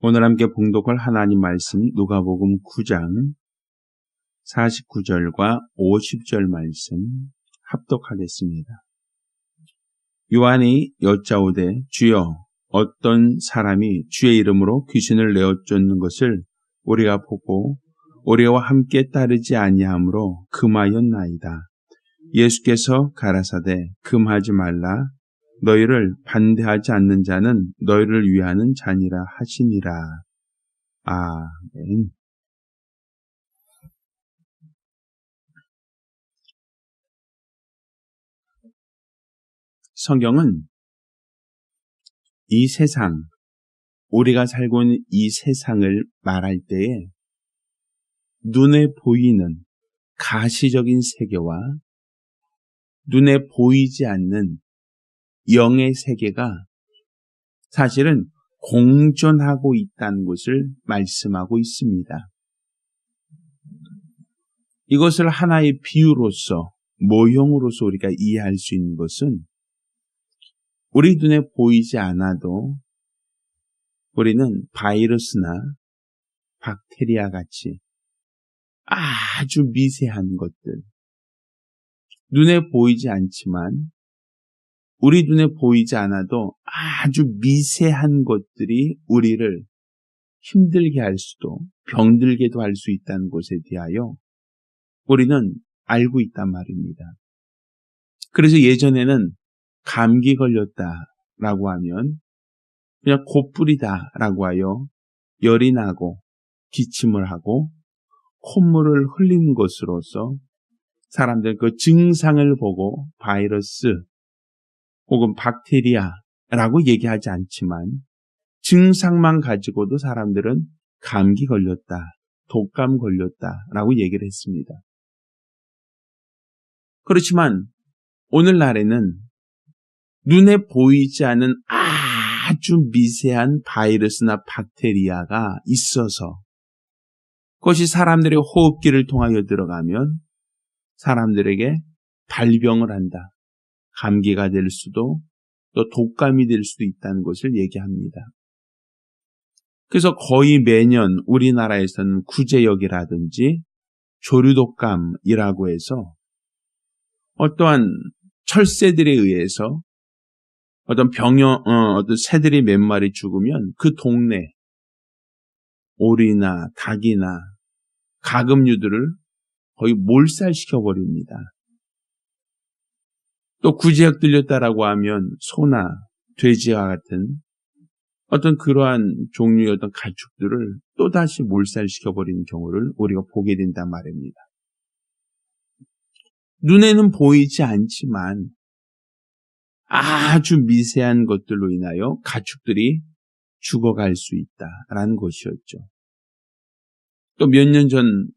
오늘 함께 봉독할 하나님 말씀 누가복음 9장 49절과 50절 말씀 합독하겠습니다. 요한이 여짜오되 주여 어떤 사람이 주의 이름으로 귀신을 내어쫓는 것을 우리가 보고 우리와 함께 따르지 아니하므로 금하였나이다. 예수께서 가라사대 금하지 말라. 너희를 반대하지 않는 자는 너희를 위하는 자니라 하시니라. 아멘. 성경은 이 세상, 우리가 살고 있는 이 세상을 말할 때에 눈에 보이는 가시적인 세계와 눈에 보이지 않는 영의 세계가 사실은 공존하고 있다는 것을 말씀하고 있습니다. 이것을 하나의 비유로서, 모형으로서 우리가 이해할 수 있는 것은 우리 눈에 보이지 않아도 우리는 바이러스나 박테리아 같이 아주 미세한 것들, 눈에 보이지 않지만 우리 눈에 보이지 않아도 아주 미세한 것들이 우리를 힘들게 할 수도 병들게도 할 수 있다는 것에 대하여 우리는 알고 있단 말입니다. 그래서 예전에는 감기 걸렸다라고 하면 그냥 곧불이다라고 하여 열이 나고 기침을 하고 콧물을 흘리는 것으로서 사람들 그 증상을 보고 바이러스 혹은 박테리아라고 얘기하지 않지만 증상만 가지고도 사람들은 감기 걸렸다, 독감 걸렸다라고 얘기를 했습니다. 그렇지만 오늘날에는 눈에 보이지 않는 아주 미세한 바이러스나 박테리아가 있어서 그것이 사람들의 호흡기를 통하여 들어가면 사람들에게 발병을 한다. 감기가 될 수도 또 독감이 될 수도 있다는 것을 얘기합니다. 그래서 거의 매년 우리나라에서는 구제역이라든지 조류독감이라고 해서 어떠한 철새들에 의해서 어떤 어떤 새들이 몇 마리 죽으면 그 동네 오리나 닭이나 가금류들을 거의 몰살시켜버립니다. 또 구제역 들렸다라고 하면 소나 돼지와 같은 어떤 그러한 종류의 어떤 가축들을 또다시 몰살시켜버리는 경우를 우리가 보게 된단 말입니다. 눈에는 보이지 않지만 아주 미세한 것들로 인하여 가축들이 죽어갈 수 있다라는 것이었죠. 또 몇 년 전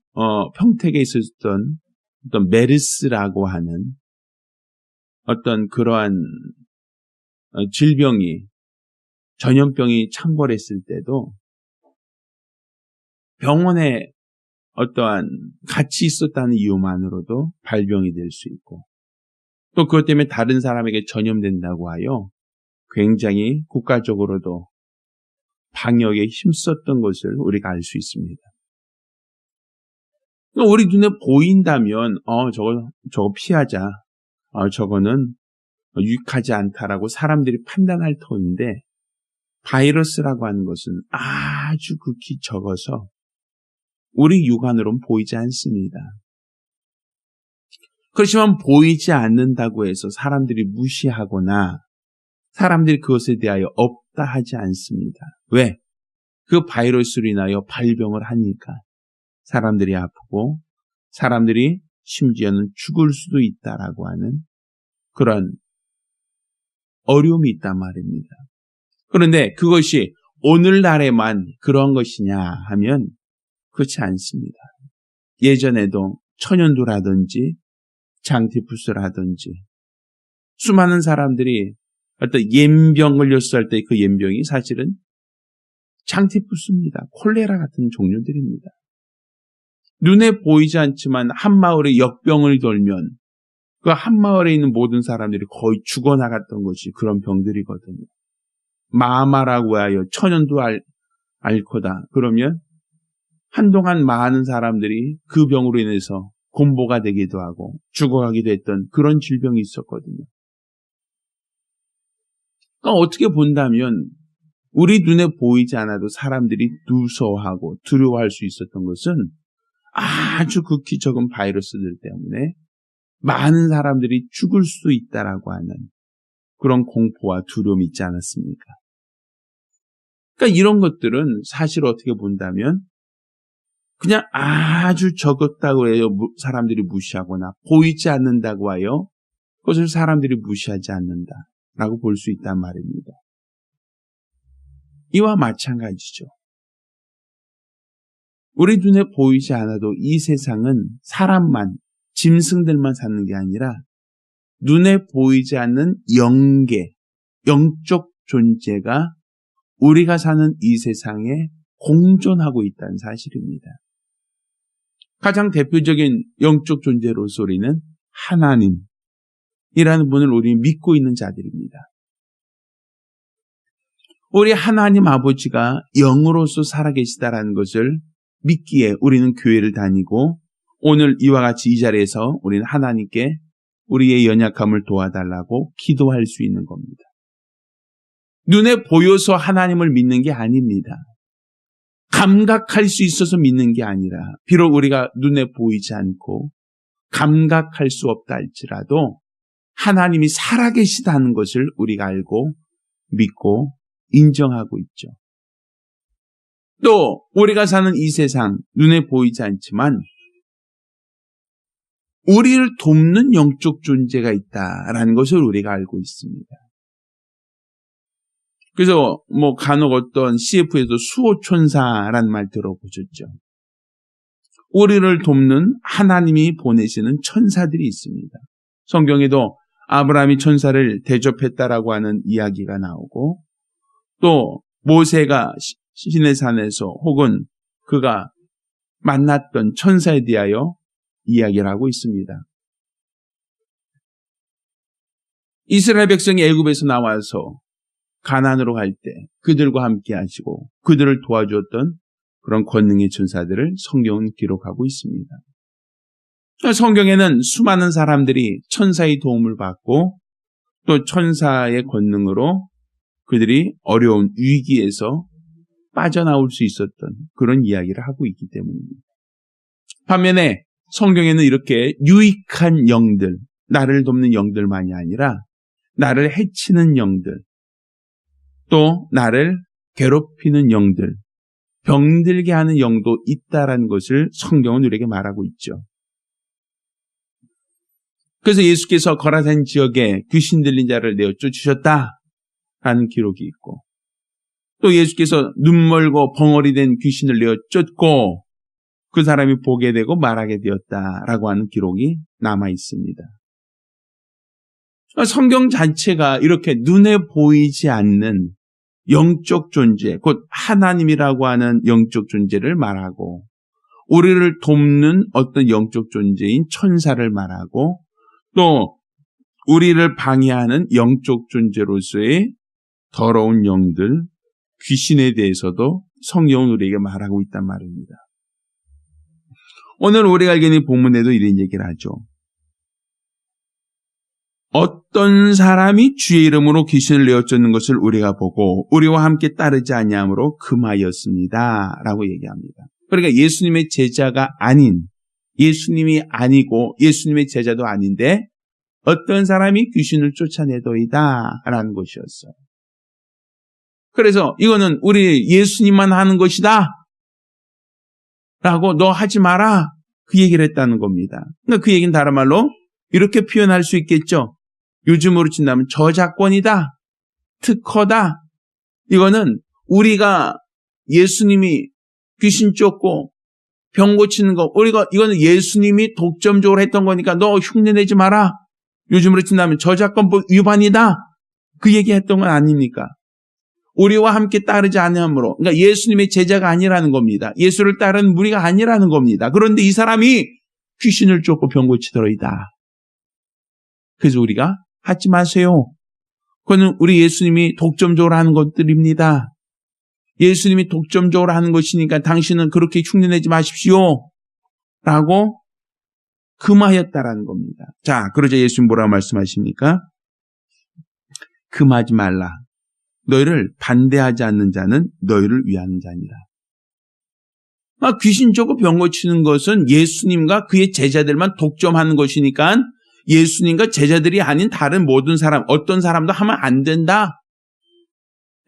평택에 있었던 어떤 메르스라고 하는 어떤 그러한 질병이 전염병이 창궐했을 때도 병원에 어떠한 같이 있었다는 이유만으로도 발병이 될 수 있고 또 그것 때문에 다른 사람에게 전염된다고 하여 굉장히 국가적으로도 방역에 힘썼던 것을 우리가 알 수 있습니다. 우리 눈에 보인다면 저거 피하자. 저거는 유익하지 않다라고 사람들이 판단할 터인데 바이러스라고 하는 것은 아주 극히 적어서 우리 육안으로는 보이지 않습니다. 그렇지만 보이지 않는다고 해서 사람들이 무시하거나 사람들이 그것에 대하여 없다 하지 않습니다. 왜? 그 바이러스로 인하여 발병을 하니까 사람들이 아프고 사람들이 심지어는 죽을 수도 있다라고 하는 그런 어려움이 있단 말입니다. 그런데 그것이 오늘날에만 그런 것이냐 하면 그렇지 않습니다. 예전에도 천연두라든지 장티푸스라든지 수많은 사람들이 어떤 옌병 걸렸을 때 그 옌병이 사실은 장티푸스입니다. 콜레라 같은 종류들입니다. 눈에 보이지 않지만 한 마을에 역병을 돌면 그 한 마을에 있는 모든 사람들이 거의 죽어나갔던 것이 그런 병들이거든요. 마마라고 하여 천연두 앓고다. 그러면 한동안 많은 사람들이 그 병으로 인해서 곤보가 되기도 하고 죽어가기도 했던 그런 질병이 있었거든요. 그러니까 어떻게 본다면 우리 눈에 보이지 않아도 사람들이 무서워하고 두려워할 수 있었던 것은 아주 극히 적은 바이러스들 때문에 많은 사람들이 죽을 수 있다라고 하는 그런 공포와 두려움이 있지 않았습니까? 그러니까 이런 것들은 사실 어떻게 본다면 그냥 아주 적었다고 해요. 사람들이 무시하거나 보이지 않는다고 하여 그것을 사람들이 무시하지 않는다라고 볼 수 있단 말입니다. 이와 마찬가지죠. 우리 눈에 보이지 않아도 이 세상은 사람만, 짐승들만 사는 게 아니라 눈에 보이지 않는 영계, 영적 존재가 우리가 사는 이 세상에 공존하고 있다는 사실입니다. 가장 대표적인 영적 존재로서 우리는 하나님이라는 분을 우리는 믿고 있는 자들입니다. 우리 하나님 아버지가 영으로서 살아계시다라는 것을 믿기에 우리는 교회를 다니고 오늘 이와 같이 이 자리에서 우리는 하나님께 우리의 연약함을 도와달라고 기도할 수 있는 겁니다. 눈에 보여서 하나님을 믿는 게 아닙니다. 감각할 수 있어서 믿는 게 아니라 비록 우리가 눈에 보이지 않고 감각할 수 없다 할지라도 하나님이 살아계시다는 것을 우리가 알고 믿고 인정하고 있죠. 또 우리가 사는 이 세상 눈에 보이지 않지만 우리를 돕는 영적 존재가 있다라는 것을 우리가 알고 있습니다. 그래서 간혹 어떤 CF에도 수호천사라는 말 들어보셨죠. 우리를 돕는 하나님이 보내시는 천사들이 있습니다. 성경에도 아브라함이 천사를 대접했다라고 하는 이야기가 나오고 또 모세가 시내산에서 혹은 그가 만났던 천사에 대하여 이야기를 하고 있습니다. 이스라엘 백성이 애굽에서 나와서 가나안으로 갈 때 그들과 함께 하시고 그들을 도와주었던 그런 권능의 천사들을 성경은 기록하고 있습니다. 성경에는 수많은 사람들이 천사의 도움을 받고 또 천사의 권능으로 그들이 어려운 위기에서 빠져나올 수 있었던 그런 이야기를 하고 있기 때문입니다. 반면에 성경에는 이렇게 유익한 영들, 나를 돕는 영들만이 아니라 나를 해치는 영들, 또 나를 괴롭히는 영들, 병들게 하는 영도 있다라는 것을 성경은 우리에게 말하고 있죠. 그래서 예수께서 거라산 지역에 귀신 들린 자를 내어 쫓으셨다라는 기록이 있고 또 예수께서 눈멀고 벙어리 된 귀신을 내어 쫓고 그 사람이 보게 되고 말하게 되었다라고 하는 기록이 남아 있습니다. 성경 자체가 이렇게 눈에 보이지 않는 영적 존재, 곧 하나님이라고 하는 영적 존재를 말하고 우리를 돕는 어떤 영적 존재인 천사를 말하고 또 우리를 방해하는 영적 존재로서의 더러운 영들, 귀신에 대해서도 성경은 우리에게 말하고 있단 말입니다. 오늘 우리가 알게 된 본문에도 이런 얘기를 하죠. 어떤 사람이 주의 이름으로 귀신을 내어 쫓는 것을 우리가 보고 우리와 함께 따르지 아니함으로 금하였습니다. 라고 얘기합니다. 그러니까 예수님의 제자가 아닌, 예수님이 아니고 예수님의 제자도 아닌데 어떤 사람이 귀신을 쫓아내더이다 라는 것이었어요. 그래서 이거는 우리 예수님만 하는 것이다 라고 너 하지 마라 그 얘기를 했다는 겁니다. 그러니까 그 얘기는 다른 말로 이렇게 표현할 수 있겠죠. 요즘으로 친다면 저작권이다, 특허다. 이거는 우리가 예수님이 귀신 쫓고 병 고치는 거, 이거는 예수님이 독점적으로 했던 거니까 너 흉내내지 마라. 요즘으로 친다면 저작권법 위반이다. 그 얘기했던 건 아닙니까? 우리와 함께 따르지 않으므로, 그러니까 예수님의 제자가 아니라는 겁니다. 예수를 따르는 무리가 아니라는 겁니다. 그런데 이 사람이 귀신을 쫓고 병 고치더이다. 그래서 우리가 하지 마세요. 그거는 우리 예수님이 독점적으로 하는 것들입니다. 예수님이 독점적으로 하는 것이니까 당신은 그렇게 흉내내지 마십시오. 라고 금하였다라는 겁니다. 자, 그러자 예수님 뭐라고 말씀하십니까? 금하지 말라. 너희를 반대하지 않는 자는 너희를 위하는 자니라. 귀신적으로 병 고치는 것은 예수님과 그의 제자들만 독점하는 것이니까 예수님과 제자들이 아닌 다른 모든 사람, 어떤 사람도 하면 안 된다.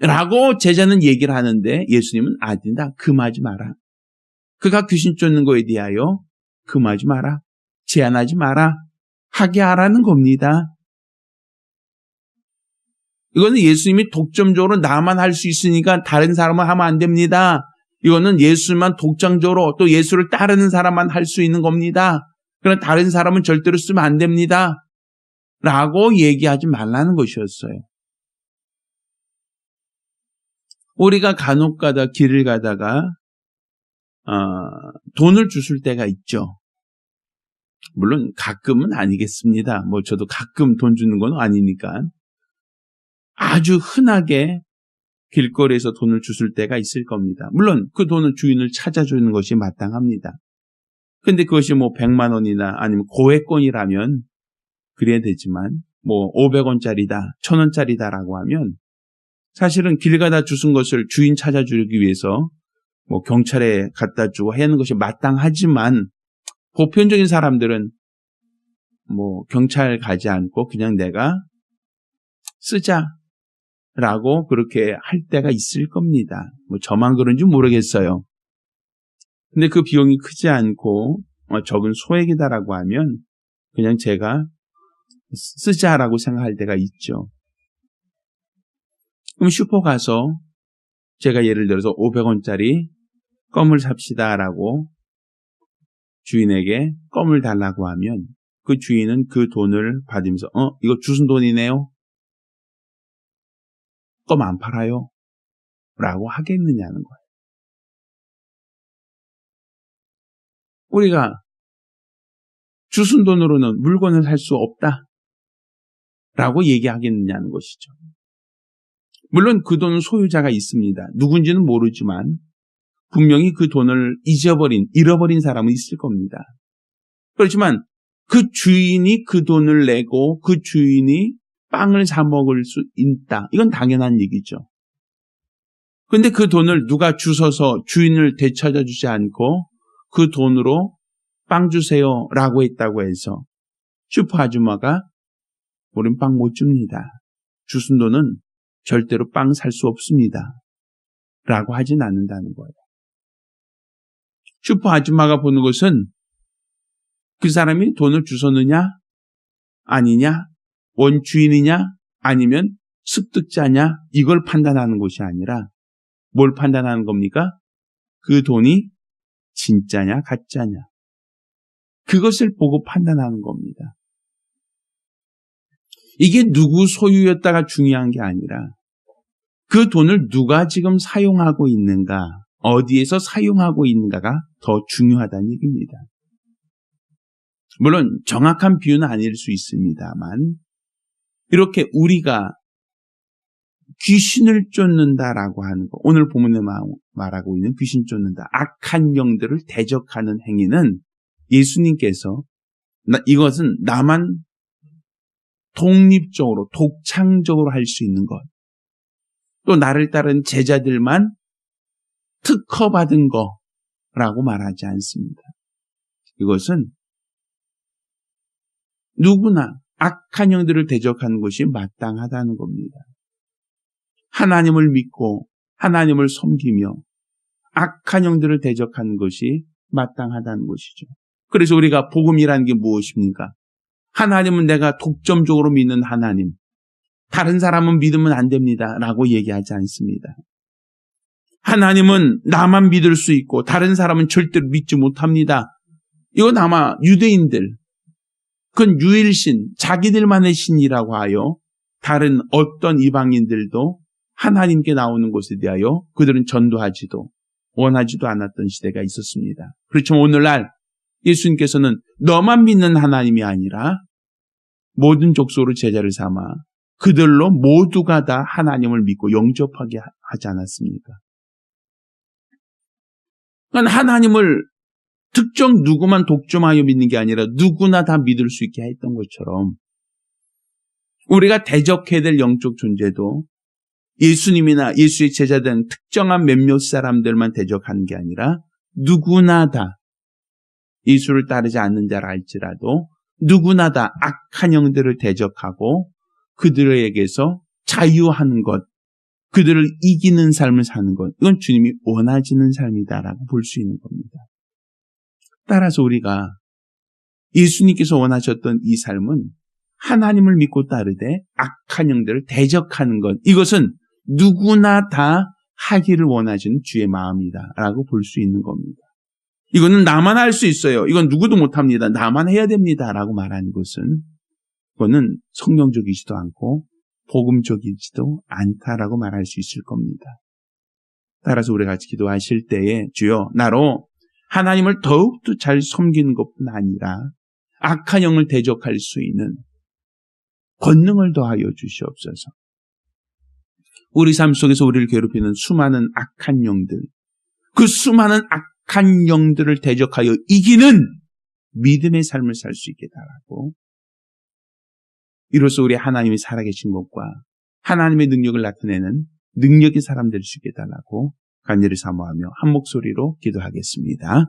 라고 제자는 얘기를 하는데 예수님은 안 된다. 금하지 마라. 그가 귀신 쫓는 거에 대하여 금하지 마라. 제한하지 마라. 하게 하라는 겁니다. 이거는 예수님이 독점적으로 나만 할 수 있으니까 다른 사람은 하면 안 됩니다. 이거는 예수만 독점적으로 또 예수를 따르는 사람만 할 수 있는 겁니다. 그러나 다른 사람은 절대로 쓰면 안 됩니다. 라고 얘기하지 말라는 것이었어요. 우리가 간혹 가다 길을 가다가 돈을 주실 때가 있죠. 물론 가끔은 아니겠습니다. 저도 가끔 돈 주는 건 아니니까. 아주 흔하게 길거리에서 돈을 주실 때가 있을 겁니다. 물론 그 돈은 주인을 찾아주는 것이 마땅합니다. 근데 그것이 100만 원이나 아니면 고액권이라면 그래야 되지만 500원짜리다, 1000원짜리다라고 하면 사실은 길 가다 주신 것을 주인 찾아주기 위해서 경찰에 갖다 주고 해야 하는 것이 마땅하지만 보편적인 사람들은 경찰 가지 않고 그냥 내가 쓰자라고 그렇게 할 때가 있을 겁니다. 저만 그런지 모르겠어요. 근데 그 비용이 크지 않고 적은 소액이다라고 하면 그냥 제가 쓰자라고 생각할 때가 있죠. 그럼 슈퍼 가서 제가 예를 들어서 500원짜리 껌을 삽시다라고 주인에게 껌을 달라고 하면 그 주인은 그 돈을 받으면서 이거 주순 돈이네요. 껌 안 팔아요. 라고 하겠느냐는 거예요. 우리가 주순 돈으로는 물건을 살 수 없다. 라고 얘기하겠느냐는 것이죠. 물론 그 돈은 소유자가 있습니다. 누군지는 모르지만 분명히 그 돈을 잃어버린 사람은 있을 겁니다. 그렇지만 그 주인이 그 돈을 내고 그 주인이 빵을 사 먹을 수 있다. 이건 당연한 얘기죠. 그런데 그 돈을 누가 주워서 주인을 되찾아주지 않고 그 돈으로 빵 주세요 라고 했다고 해서 슈퍼 아줌마가 우린 빵 못 줍니다. 주순 돈은 절대로 빵 살 수 없습니다. 라고 하진 않는다는 거예요. 슈퍼 아줌마가 보는 것은 그 사람이 돈을 주웠느냐 아니냐 원주인이냐 아니면 습득자냐 이걸 판단하는 것이 아니라 뭘 판단하는 겁니까? 그 돈이 진짜냐 가짜냐 그것을 보고 판단하는 겁니다. 이게 누구 소유였다가 중요한 게 아니라 그 돈을 누가 지금 사용하고 있는가 어디에서 사용하고 있는가가 더 중요하다는 얘기입니다. 물론 정확한 비유는 아닐 수 있습니다만 이렇게 우리가 귀신을 쫓는다라고 하는 거, 오늘 본문에 말하고 있는 귀신 쫓는다, 악한 영들을 대적하는 행위는 예수님께서 이것은 나만 독립적으로, 독창적으로 할 수 있는 것, 또 나를 따른 제자들만 특허받은 거라고 말하지 않습니다. 이것은 누구나 악한 영들을 대적하는 것이 마땅하다는 겁니다. 하나님을 믿고 하나님을 섬기며 악한 영들을 대적하는 것이 마땅하다는 것이죠. 그래서 우리가 복음이라는 게 무엇입니까? 하나님은 내가 독점적으로 믿는 하나님, 다른 사람은 믿으면 안 됩니다 라고 얘기하지 않습니다. 하나님은 나만 믿을 수 있고 다른 사람은 절대로 믿지 못합니다. 이건 아마 유대인들, 그건 유일신, 자기들만의 신이라고 하여 다른 어떤 이방인들도 하나님께 나오는 것에 대하여 그들은 전도하지도 원하지도 않았던 시대가 있었습니다. 그렇지만 오늘날 예수님께서는 너만 믿는 하나님이 아니라 모든 족속으로 제자를 삼아 그들로 모두가 다 하나님을 믿고 영접하게 하지 않았습니까? 그러니까 하나님을 특정 누구만 독점하여 믿는 게 아니라 누구나 다 믿을 수 있게 했던 것처럼 우리가 대적해야 될 영적 존재도 예수님이나 예수의 제자된 특정한 몇몇 사람들만 대적하는 게 아니라 누구나 다 예수를 따르지 않는 자라 할지라도 누구나 다 악한 영들을 대적하고 그들에게서 자유하는 것, 그들을 이기는 삶을 사는 것, 이건 주님이 원하시는 삶이다라고 볼 수 있는 겁니다. 따라서 우리가 예수님께서 원하셨던 이 삶은 하나님을 믿고 따르되 악한 영들을 대적하는 것, 이것은 누구나 다 하기를 원하시는 주의 마음이다라고 볼 수 있는 겁니다. 이거는 나만 할 수 있어요. 이건 누구도 못합니다. 나만 해야 됩니다라고 말하는 것은 그거는 성경적이지도 않고 복음적이지도 않다라고 말할 수 있을 겁니다. 따라서 우리가 같이 기도하실 때에 주여 나로 하나님을 더욱더 잘 섬기는 것뿐 아니라 악한 영을 대적할 수 있는 권능을 더하여 주시옵소서. 우리 삶 속에서 우리를 괴롭히는 수많은 악한 영들, 그 수많은 악한 영들을 대적하여 이기는 믿음의 삶을 살 수 있게 달라고, 이로써 우리 하나님이 살아계신 것과 하나님의 능력을 나타내는 능력의 사람 될 수 있게 달라고 간절히 사모하며 한 목소리로 기도하겠습니다.